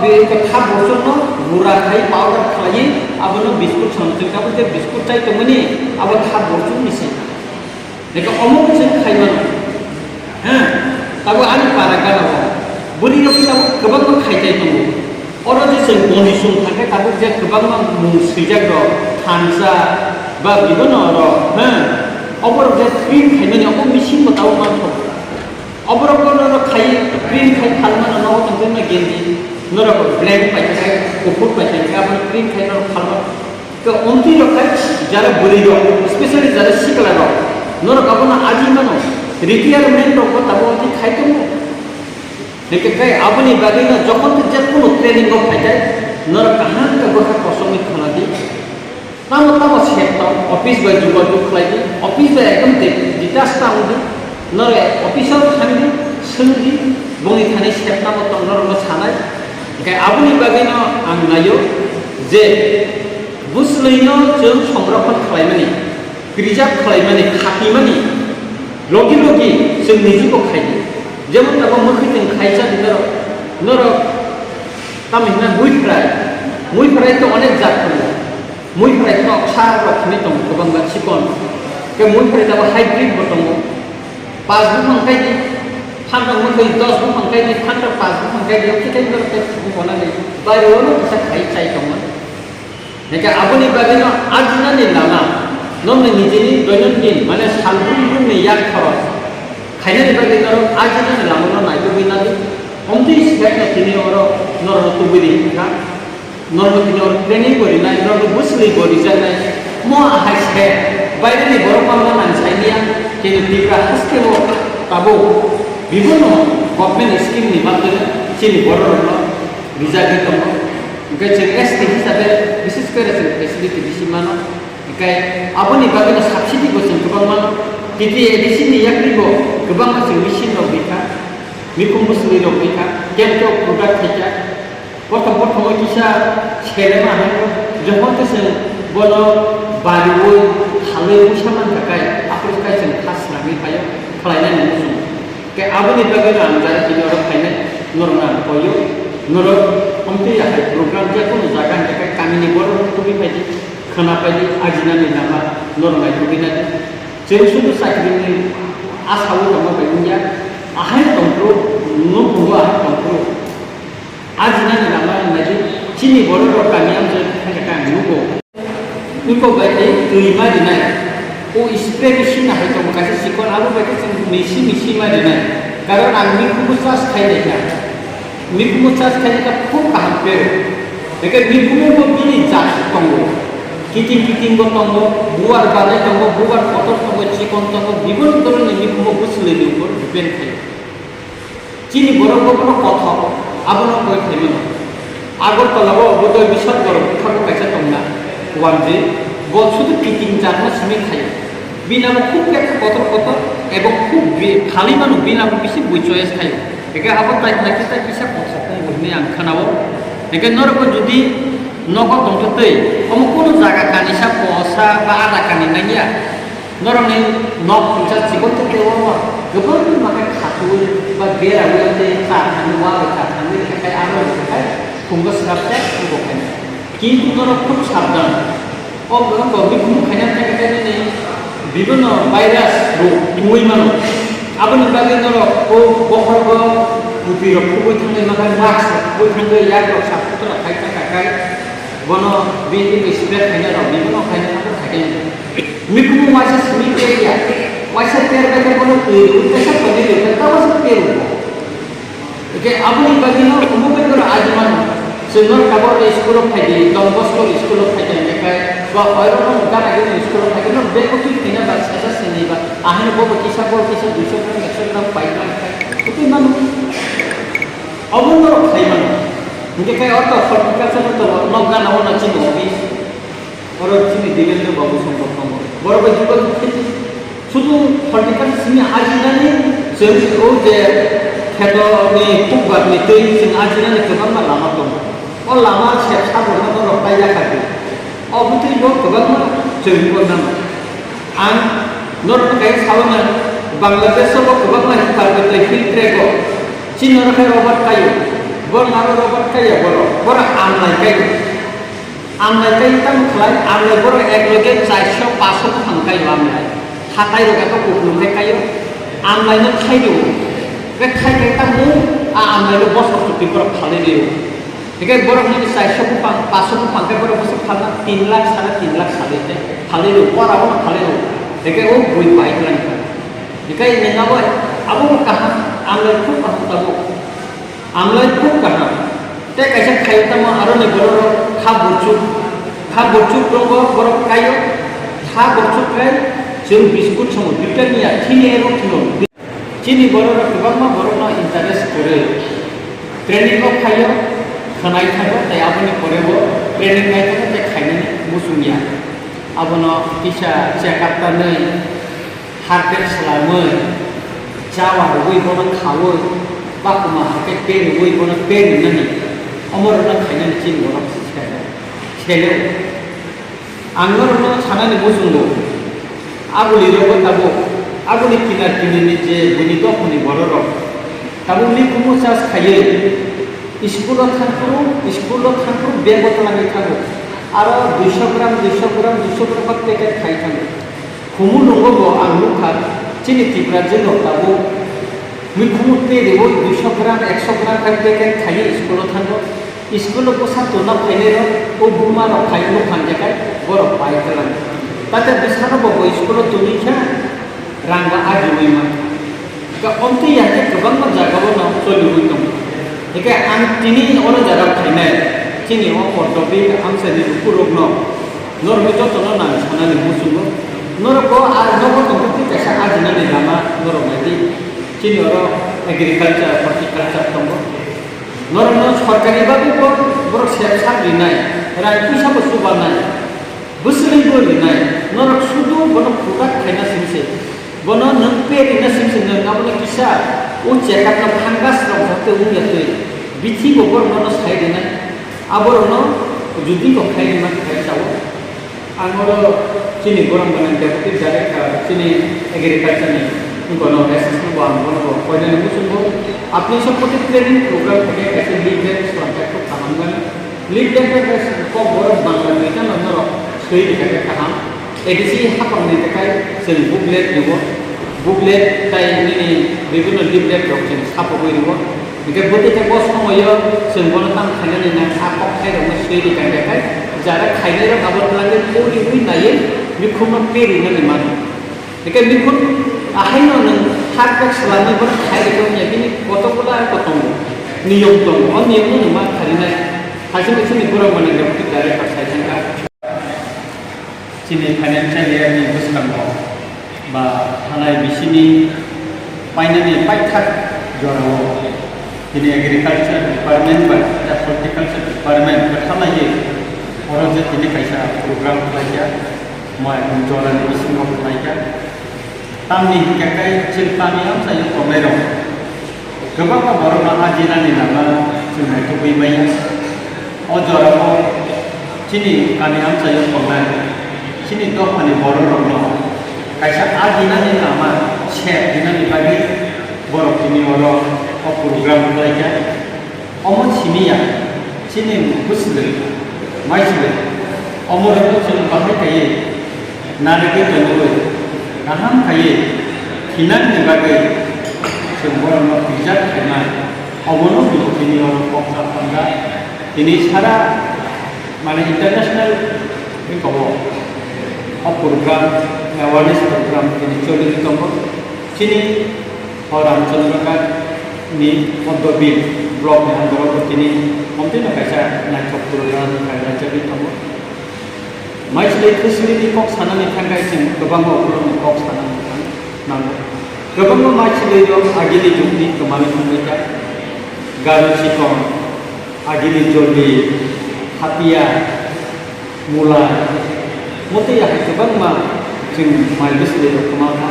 बे था बसर न गुरा खाई पाउडर खाई अब न बिस्कुट संजों अब जे बिस्कुट चाय तो मनी अब था बसर निसे लेकिन अमुक से खाई मन हाँ तब आनी पारा गाना बुरी लोग तब कबांग में खाई जाए तुम और जैसे मोनी सुन थाके तब जे कबांग में मुंसिजा रो थांसा बा बिबन रो हाँ और जे क्रीम खाई मन अब मिशीन बताओ मान तो अब रो खाई क्रीम खाई खाल मन न हो तंगे में गेंदी नोरा को ब्लैक पाइटे कुकुर पाइटे अब क्रीम खाई न खाल मन तो उनकी रो खाई जरा बुरी रो स्पेशली जरा सिकला रो नोरा कब ना आजी मनो रिटायरमेंट रो को तब उनकी खाई तो लेकिन कहीं अपनी बागी ना जखन तो जब कोनो ट्रेनिंग को फाइटे नोरा कहाँ का गोटा कसमिक खाना दी तब सेट ऑफिस बाय जुगाड़ को खाई ऑफिस बाय एकदम डिटास्टा होगी नोरा ऑफिसर थांगी संगी बंगी थाने सेट नाम तो नोरा सानाय कहीं अपनी बागी ना आं नायो जे बुसलैनो जों संरक्षण खालामनी प्रिजार्व खालामनी खातिमानी लगी जों निजिखौ खायो जेमन तब मोखैजों खायसा नोरो तामिना मुइफ्राय तो अनेक जात दङ मुइफ्राय तो फिसा रखनि दं गोबां चिकन के मुइफ्राय तब हाइब्रिड बो दङ 5 बुंखायनि फानदों मोखै 10 बुंखायनि फानदों 5 बुंखायनि किथे नोरो बुंनानै बायरोनो किसा खाय चाय दंमोन नेका आबनि बागैनो आजिनानि लामा नोंनि निजेनि दैनन्दिन माने सानफ्रोमबोनि याक खरस खायनानि बागै नोरो आजिनानि लामानो नायबो बिनानै हमथि सिगायना तिनि अरो नोरो तुबिरि का नोरो तिनि अरो ट्रेनिं गरिनाय नोरो बुसलि गरि जानाय म हाइसे बायरेनि बरमानो नानसायनिया केनि दिग्रा हस्केबो ताबो विभिन्न गभर्नमेंट स्कीम नि माध्यमे चिनि बरनो रिजार्व दङ गचे एसटी हिसाबै विशेष गरी जों फेसिलिटी बिसिमानो ओंखाय आबनि बागैनो साबसिडि बो जों गोबां मानो टिटि एडिसिनि याक्रिबो गोबां जों मेसिन दं बिखा मिकुम बुसलि दं बिखा केमटो प्रडाक्ट थाइका प्रथम किसा सेलेमा है जहन जों बनो बारिवो थालै उसामान थाखाय आफोरखाय जों खासनानै थायो खालायनाय नुनो जों के आबनि बागैनो आं जाय दिनरो फायनाय नरना होयो नोरो हमथि आहाय प्रोग्राम जे कोनो जागा थाखाय कामिनि बर तुबि फायदि खाना फायदि आजिनानि नामा नरनाय तुबिनानै जों सुदु साख्रिनि आसाव दङ बायदिया आहाय दंप्रो नु बुवा आहाय दंप्रो आजिनानि नामा होननाय चिनि बर कामियाम जों थाखाय नुगो उनको बायदि दैमा दिनाय ओ स्प्रे मेसिन आहाय दङ गासै सिकन आरो बायदि जों मिसि मा दिनाय कारण आं मिखुबो चार्ज खायनाय मिकुमो चार्ज खाने का खूब काम पेरो लेकिन मिकुमो को बिनी जात तंगो किटिंग को तंगो बुआर बाले तंगो बुआर पतर तंगो चिकन तंगो विभिन्न धरনের मिकुमो बुसलेनि ऊपर डिपेंड खायो चिनि बरफ को कथा आबनो कय थाइमोन आगरतलाबो बदय बिसर बरफ खाबो कायसा तंगना वानजे बसुद किटिंग जानो सिमे खायो बिनाबो खूब पतर एबं खूब खाली मानु बिनाबो बिसि बुइ चॉइस खायो एके अब ताइना किता किसा पछाखौ बुझने आं खानाव एके नरको जुदि नगो दंथतै अमु कोनो जागा कानिसा पसा बा आदा कानि नाया नरने नक पुजा चिगोते तेवा गोबां माने खाथु बा बेरावो जे सा थांवा सा थांनि थाखाय आरो थाखाय खुंगो साबसे खुंगोखाय किन्तु नर खूब साबधान अब गबि खुंखायना थाखाय ने विभिन्न भाइरास रोग इमुइ मानो आबनि बागै नरो ओ बखरबो बुतिरो खुबै थांनाय माखाय मास्क खुबै थांगो याग्रो साफुतरा खायथा खाय बनो बिनि स्प्रे खायना र बिनो खायना थांगो थाखाय मिकुमु मासे सुनि पेरिया वाइसा पेर बेके बनो उद्देश्य पदि लेखा तावस पेरु एके आबनि बागै न उमुबै नरो आजमान जोंनो काबर स्कुल फायदि दंबस्को स्कुल फायदि लेखाय बा अयरन गाना गेन स्कुल फायदि न बे कुति थिना बा साजा सेनिबा आहने बबो किसा 200 ग्राम 100 ग्राम पाइला कुति मानु अबनो खायमान इनके काय अर्थ फर्टिलाइजर तो नगा नाव ना चिनो बिस और चिनि दिलेन बाबू संभव कम बरोबर जीवन शुद्ध फर्टिलाइजर सिनि आजिनानि जों ओ जे खेतनि फुकबारनि दै जों आजिनानि गोबां लामा दं अ लामा सेबसा बरनो रखबाय जाखादो अबुति लो गोबां जों बोनाम आं नर्थ काय सावना बांलादेश को गोबां मानसिफोर फिल्ट्रेको चिनो रखाय rubber Kayo bor naro robat kaya bor amlai kai tam khlai amlai bor ek loge 400 500 thang kai amlai hatai roga to kuplum kai amlai no khai do ke khai kai tam mu amlai lo bos to tipor phale dio ठीक है बरफ नहीं 400 पुपांग 500 पुपांग के बरफ से फलना 3 लाख 3.5 लाख साले थे खाली लो पर आओ ना खाली लो ठीक है वो कोई बाइक लाइन का ठीक है नहीं ना वो अब वो कहाँ आमले खूब कहाँ तब वो आमले खूब कहाँ ते कैसे खाई तब वो आरो नहीं बोलो खा बुच्चू लोगों बरफ खायो खा बुच्चू खाए जो बिस्कुट समझ ब्रिटानिया चीनी एरो चीनी बरफ कबाब में बरफ ना इंटरेस्ट करे ट्रेनिंग को खायो खानाय थागो ताय आबोनि परेबो ट्रेनिं नाय थागो ताय खायनानै मुसुमिया आबोनो किसा चेकआप तानै हार्ट रेट खालामो जावा रुइबोनो खावो बाकुमा हाके पेन रुइबोनो पेन ननि अमरना खायनानै चिन बरफ सिखायनो आंगरनो सानानै मुसुंगो आगुलि रोबो ताबो आगुलि किनार किनिनि जे बुनि दखनि बररो ताबो लिकुमु चास खायो स्कूल थांखु बेग बतलांगै थागो आरो 200 ग्राम पेकेट खाइ थागो खुमु नंगौ आं लुखा चिनि तिब्रा जेनो ताबो मिखुमु पेरेबो 200 ग्राम 100 ग्राम पेकेट खाइ स्कूल थांगो स्कूल को सातो ना खाइले रो ओ बुमा रो खाइ लो खांजेकाय बर पाइ कलां ताते बिसानो बो स्कूल तुनिखा रांगा आजिमैमा का अन्ते याके गोबां जागाबो ना सोलिबो दं ठीक है आं तिनी अनो जारा खाइनाय तिनी अ पटबि आमसानि पुरगनो नरमे जतनो ना सानानि मुसुगो नरको आर नगो तंगति कैसा आजिनानि लामा नरमायदि तिनी अरो एग्रीकालचार हर्टिकालचार दंगो नरनो सरकारि बाबि बर सेबसा दिनाय राय पैसा बस्तु बानाय बोसोरै बोरिनाय नरक सुदु बनो प्रडाक्ट खाइना सिमसे बनो नों पेरिना सिमसे नों गाबनो किसा ओ चेकआप ना फांगास रं जाते उयाते बिथि गोबर ननो साइडेना आबरनो जुदि को खाइना खाइसाव आंगरो चिनि गरम बना डेपुटी डाइरेक्टर चिनि एग्रीकालचार नि उनको एसएससी को आंगरो कोइने मुसुंगो अपनी सब प्रति ट्रेनिंग प्रोग्राम के कैसे लीड डेट कॉन्टैक्ट को खामगन लीड डेट को गरम बांगला मेटा ननो सही दिखाके खाम एडिसी हाकमनि तकाय जों बुकलेट ताई नि बेबुनो लिपलेट रखजों सापबोरिबो बिके बोतेते बस समयो जों बनो ताम खायनानै ना आकक खायरनो सैरि गायनायखाय जारा खायनाय गाबोलांगे कोरि हुइ नायै मिखुनो पेरिनो मानो बिके मिखुन आहायनो नों हार्ट खालामनो बर खायरनो याकिनि कतकला कतंग नियम दं अ नियमनो मा खारिनाय हासिनि गरम बनाय डेपुटी डाइरेक्टर साइथांगा चिनि फाइनान्सियेल इयारनि बुसखांगो बा थानाय बिसिनि बायनानै बायथार जराव दिनै एग्रीकालचार डिपार्टमेन्ट बा हर्टिकालचार डिपार्टमेन्ट खालामनाय अराव जे दिनै खायसा प्रग्राम खालाया माय जरानि बिसिङाव खालाया तामनि हिकाय चिलपानियाव जायो प्रब्लेम दं गोबां बर'ना आजिरानि नामा जोंनाय थबैबाय अ जराव चिनि गामियाव जायो प्रब्लेम चिनि दखानि बर' रंनो कैसा आदिनानि नामा सेब दिनानि बागै बरफनि अरो अ प्रोग्राम लायगा अमन सिनिया सिनि बुसले माइसले अमरनो जों बाहाय थायो नारगे दंगो गाहाम थायो खिनानि बागै जों बरनो बिजाब खानाय अमनो बिनि अरो पक्सा फंगा दिनै सारा माने इंटरनेशनल बिखौ अ प्रोग्राम अवेयरनेस प्रोग्राम ini चोली दंगो चिनि और रामचंद्रगढ़ नि मध्य ब्लॉक में अंदर तिनी हमते न कैसा नाइट प्रोग्राम खायला चली दंगो माइसले खुसलिनि कक सानानि थांगाय जों गोबां अफोरनि कक सानानि थां नांगौ गोबां माइसले आगिलि जुगनि गोमानो थांबाय गारु सिकन आगिलि जलि हातिया मुला मते याहाय गोबां मा जों माइलसले दखमाहा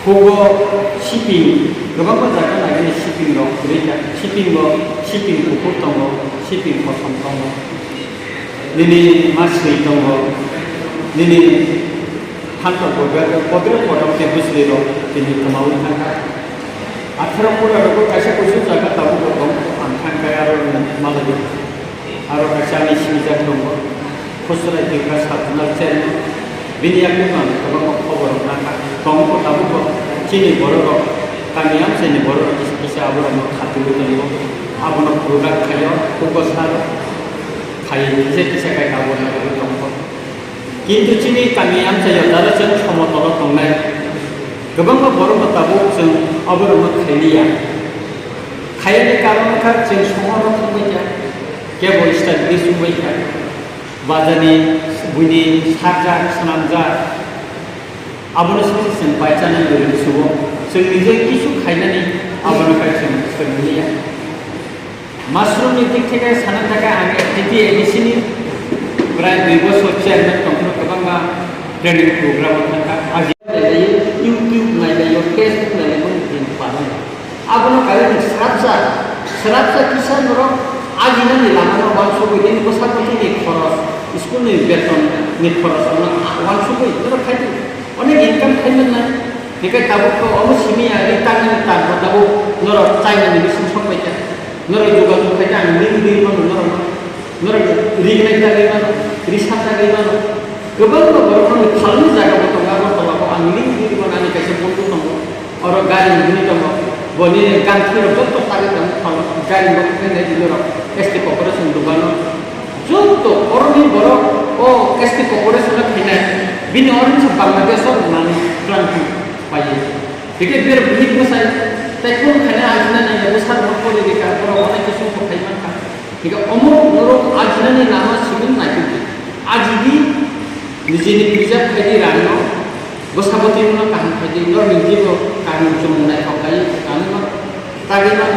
खौबो शिपिं गोबां जायगा नागिरनो शिपिं दं रेजा शिपिं कुकुर दङ शिपिं खसम दङ दिनै मासलै दङ दिनै थांखौ पद्र पदमते बुसले दं दिनै गोमावै थांखा 18 फुराबो खायसे खायसे जायगा दाबो दं आं आरो मालाय आरो खायसे सिबिजाक दङ खसराय दैग्रा साबजुनार चेयारमेन बिनि आगोल गोबां खबर नाखा दंखौ दाबो चिनि बर' गामियाव जोंनि बर' किसा आबोराव खाथिबो दङ आबोनो प्रडाक्ट खायो फकसार खायो किसा किसा गाय आबोराव दङ किन्तु चिनि गामियाव जायो दारा जों समतल दंनाय गोबां बर' दाबो जों आबोराव खायलिया खायनि कारनखा जों सहराव थांबाय था केबल स्टाइलनि सुबाय था बाजारनि बुनि सारजा सानामजा आबोनो जों बायजानो गोरों सुबुं जों निजे किसु खायनानै आबोनिफ्राय जों सोलोंलिया मासरुमनि दिग থেকে सानो थाखाय आं एटिटि एडिसिनि प्राय 2 बोसोर चेयारमेन दंफोर गोबां ट्रेनिं प्रग्रामाव थांखा आजिखालि इउटिउब नायलायो फेसबुक नायलायो दिन पालन आबोनो काले सराबसा किसान नरो आजिनानि लामानो वानसो गयनि बसापतिनि खरस स्कुलनि बेतननि खरस वानसो गय नरो खायदो अनेक इनकाम खायनो ना बेखाय दाबो अमु सिमिया रिटार्ननि तारबो दाबो नरो चाइनानि बिसिम संबायता नरो जुगाजु खायदा आं लिंगि मानो नरो रिगनाय तागै मानो रिसा तागै मानो गोबां बर'फोरनि खालनि जायगाबो दङ बरतलाव आं लिंगि मानो आंनि खायसे बन्दु दङ आरो गारि नि दङ बनि गांथेर जत तागै दङ खाल गारि मथर दिनरो एसटी कॉर्पोरेशन दुबानो जत अरनि बर' ओ एसटी कॉर्पोरेशन खायना बिनि अरनि बांलादेशआव नानि क्रांति पायो बेके बेर बिहित मोसाय ताइकुन खायना आजिना नाय बोसार नखरि देखा बर' अनेक किसु खायमान खा बेके अमर नरो आजिनानि नामा सिगुन नायखि आजिबि निजेनि बिजाब खायदि रानो बसापति उनाव काहां खायदि नर निजेबो काहां जुमनाय खाय काहां तागैमा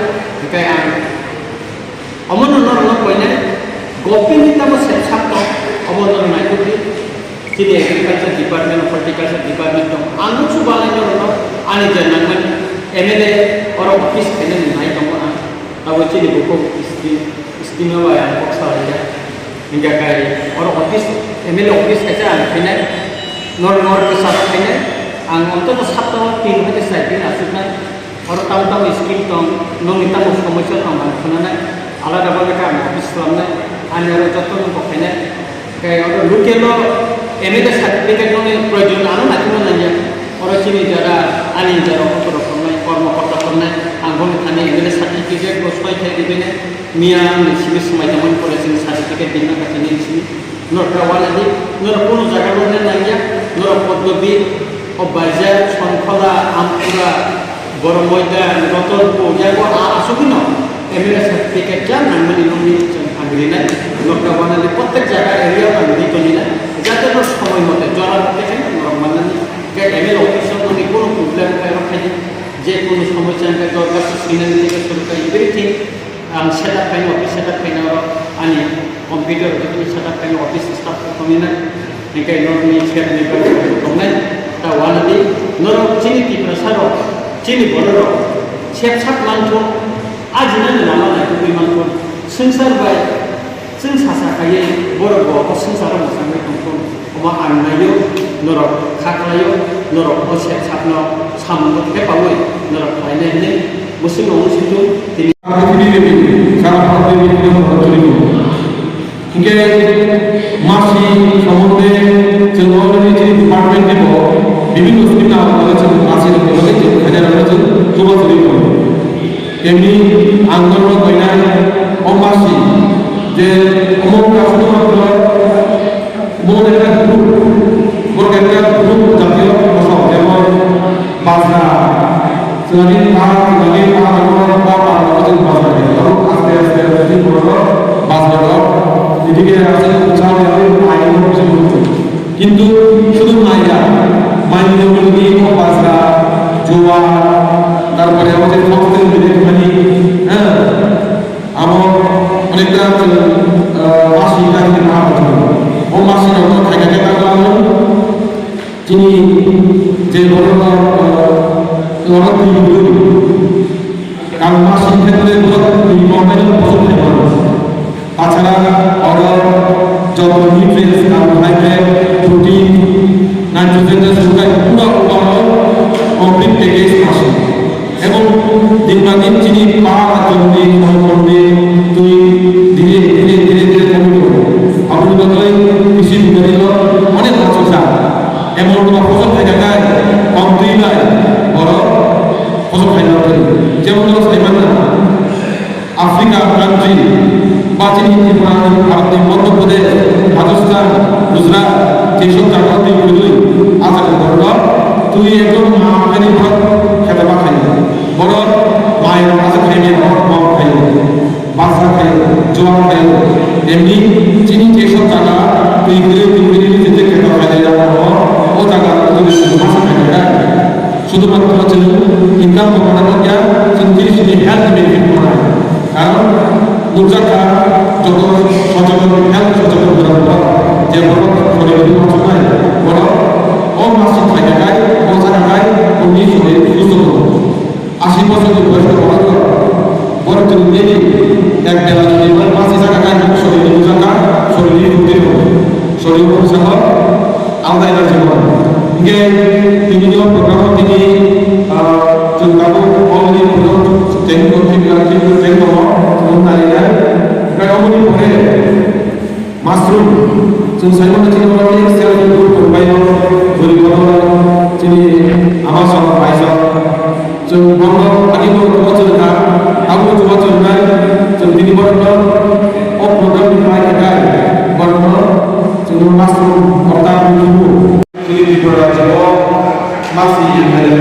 बेके आं अमर नरो कयने गपिनि तम सेपसाप दं अमर नायखि चिनि एग्रीकल्चर डिपार्टमेंट हर्टिकल्चर डिपार्टमेंट दं आंनो सुबालाय नरो आनि जनमन एमएलए और ऑफिस खायने नाय दं आं दाबो चिनि बुको स्कीम आया बक्साया इंगा गाय और ऑफिस एमएलए ऑफिस कैसे आं खायने नर के साथ खायने आं अंतत सात 3 होते साइड आसुनाय और ताम स्कीम दं नोंनि ताम समस्या दं आं खोनानाय आलादा बालाका ऑफिस खालामनाय आंनि आरो जतन खायने गाय और लुकेल एमएलए सार्टिफिकेट नोंनि प्रयोजन आनो नाखिमो नाया और चिनि जरा आनि जरा खबर खालामनाय कर्मकर्ता खालामनाय आंबोनो थाने एमएलए सार्टिफिकेट बसबाय थाय दिबेने मिया सिबि समायदमन कलेजनि सार्टिफिकेट दिना खाथिनि सिबि नरकावालादि नर कोनो जागायावनो नाया नर पद्मबी बाजार सनखला आमपुरा बरमयदा रतनपुर यागो आसुगिनो एमएलए सार्टिफिकेट जा नांगनि नोंनि आग्रिनाय नरकावालादि प्रत्येक जागा एरिया नांगनि तनिना जाते नर समय मते जरा मते खाय नरमानानि के एमएलए अफिसाव नोंनि कोनो प्रब्लेम खाय जे कोनो समस्या का दरकार सुनिनानि থেকে শুরু করে एवरीथिंग आं सेटआप खायनो अफिस सेटआप खायनो आनि कम्पिउटार बिदिनो सेटआप खायनो अफिस स्टाफ खायनो निकाय नरनि सेटनि दंनाय दा वालादि नर चिनि तिप्रसारो चिनि बलरो सेपसाप मानथो आजिनानि लामा नायखौ मानथो संसार बाय जों सासाखायै बर' ग'खौ संसाराव मोसानाय दंखौ अमा आंनायो नर खाख्लायो नर सेपसापनो सामो खेपावै नर खायनायनि मुसुं नमुसितु दिनै সারা ভারতে বিভিন্ন প্রচলিত হিংকে মাসি সম্বন্ধে जों अलरेडि जे डिपार्टमेंट देव বিভিন্ন स्कीम आलोचना मासि देवले जों खायदा जों जमा सोलियो एमनि आंगन गयनाय अमासि जे अमर कासनो मात्र मोनेटा ग्रुप জাতীয় ফসল যেমন বাজরা सोनाली आस्ते आस्ते बाजार এদিকে আছে উৎসাহ আইন কিন্তু শুধু মাইয়া মাইনগুলি বাজরা জোয়া তারপরে আমাদের ফসলের বিদেশ মানে হ্যাঁ আমার অনেকটা মাসি কাহিনী না ও মাসি যখন থাকে থাকলাম তিনি যে ধরনের কারণ মাসির ক্ষেত্রে মর্মের ফসল তাছাড়া অর্ডার যত নিউট্রিয়েন্টস কার্বোহাইড্রেট প্রোটিন নাইট্রোজেনের সংখ্যায় পুরো কমপ্লিট প্যাকেজ আসে এবং দিনদিন চিনি পাওয়ার জন্য যেমন সাইমান আফ্রিকা কান্ট্রি বা চিনি ভারতের মধ্যপ্রদেশ রাজস্থান গুজরাট যেসব জায়গা তুই বললি আচার করল তুই একজন মা খানি খেতে বা খাই বড় মায়ের কাছে খাইবে মা খাই বাচ্চা খাই জোয়ান খাই এমনি চিনি যেসব জায়গা তুই যেতে খেতে খাই ও জায়গা ভাষা খাই শুধুমাত্র হচ্ছে ইনকাম কমানো যা জিনিস হেলথ বেনিফিট করা কারণ উচ্চাকা যত সচেতন হেলথ সচেতন করার পর যে বড় শরীরের কথা নয় বড় ও মাসিক থাকে গায় ও জায়গা গায় ও নিজ শরীর সুস্থ করবো 80 বছর বয়স বড় যদি এক বেলা যদি মাসি জায়গা গায় শরীরে উচ্চাকা শরীরে ঢুকতে হবে শরীর উচ্চাকা আলাদা এনার্জি পাবে 이게 비디오 프로그램 তিনি 저가고 어머니 보러 된 거 나이가 그러니까 어머니 보내 마스룸 지금 설명을 드리는 건 엑셀을 돌봐요 그리고 지금 아마존 바이서 저 뭔가 아기도 도와주니까 아무도 도와주니까 저 미니 버터 어 프로그램이 나이가 버터 지금 마스룸 없다 그리고 Ini diperhatikan masih ada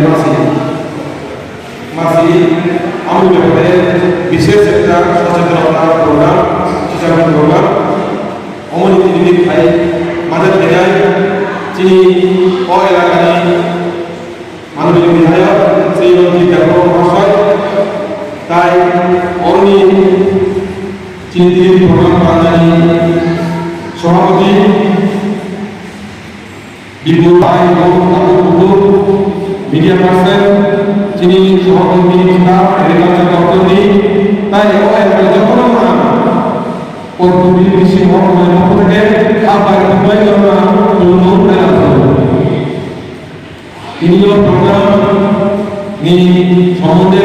masih ambil daripada bisnis sektor sosial program sosial program umum ini baik mana dengan sini oil akan mana dengan saya sehingga kita proses tai orang ini sini program panjang সভাপতি বিপুলভাই media person যিনি সভাপতি agriculture দপ্তর নেই তাই যখন কৃষি মন্ত্রণালয়ের পক্ষ থেকে আবার তিনিও প্রোগ্রাম সম্বন্ধে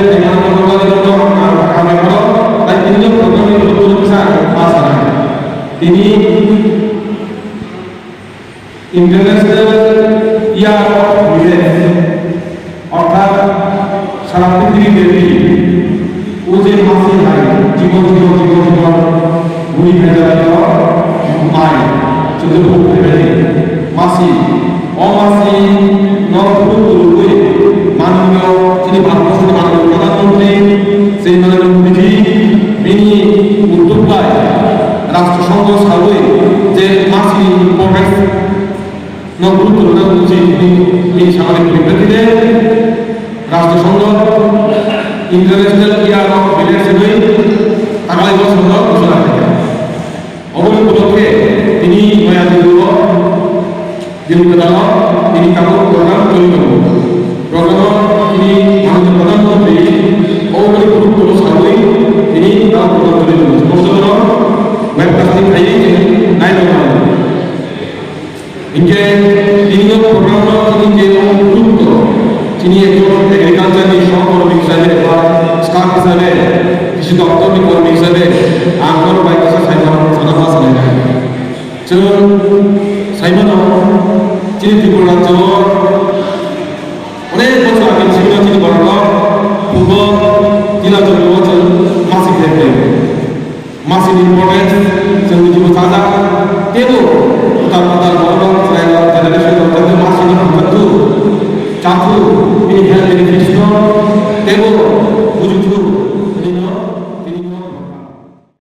তাই তিনিও প্রোগ্রামের তিনি ইন্টারন্যাশনাল ইয়ার অফ ভিলেজ অর্থাৎ সারা পৃথিবীব্যাপী ও যে মাসি হয় জীবন ভূমি ভেজালিত মায় চতুর্ভুক মাসি অমাসি নবরূপে মাননীয় যিনি ভারতবর্ষের মাননীয় প্রধানমন্ত্রী সেই নরেন্দ্র মোদীজি তিনি উদ্যোগ পায় রাষ্ট্রসংঘ সার্ভে যে মাসি ইম্পর্টেন্স গুরুত্ব উচিত এই সামাজিক পরিপ্রেক্ষিতে রাষ্ট্রসংঘ ইন্টারন্যাশনাল ইয়ার অফ ভিলেজ আগামী বছর ঘোষণা করে অবৈধ উপলক্ষে তিনি তিনি কাপড় প্রোগ্রাম তৈরি করবেন প্রোগ্রাম তিনি মাননীয় প্রধানমন্ত্রী অবৈধ গুরুত্ব সার্বই তিনি তার প্রোগ্রাম তৈরি করবেন স্পষ্ট ওয়েবকাস্টিং খাইয়ে নাই ইনকে তিনিও প্রোগ্রাম তিনি যে গুরুত্ব তিনি একজন এগ্রিকালচারের সহকর্মী হিসাবে বা স্টাফ হিসাবে কৃষি দপ্তরের কর্মী হিসাবে আমার বাইক সাইমান সাদা সাইমান সাইমান তিনি ত্রিপুরা রাজ্য অনেক বছর আগে ছিল তিনি বড় পূর্ব জেলা জন্য মাসিক দেখতে মাসিক ইম্পর্টেন্স जोंनि जिउ साजा तेबो उदार बरं जेनेरेशन मासिक चाथु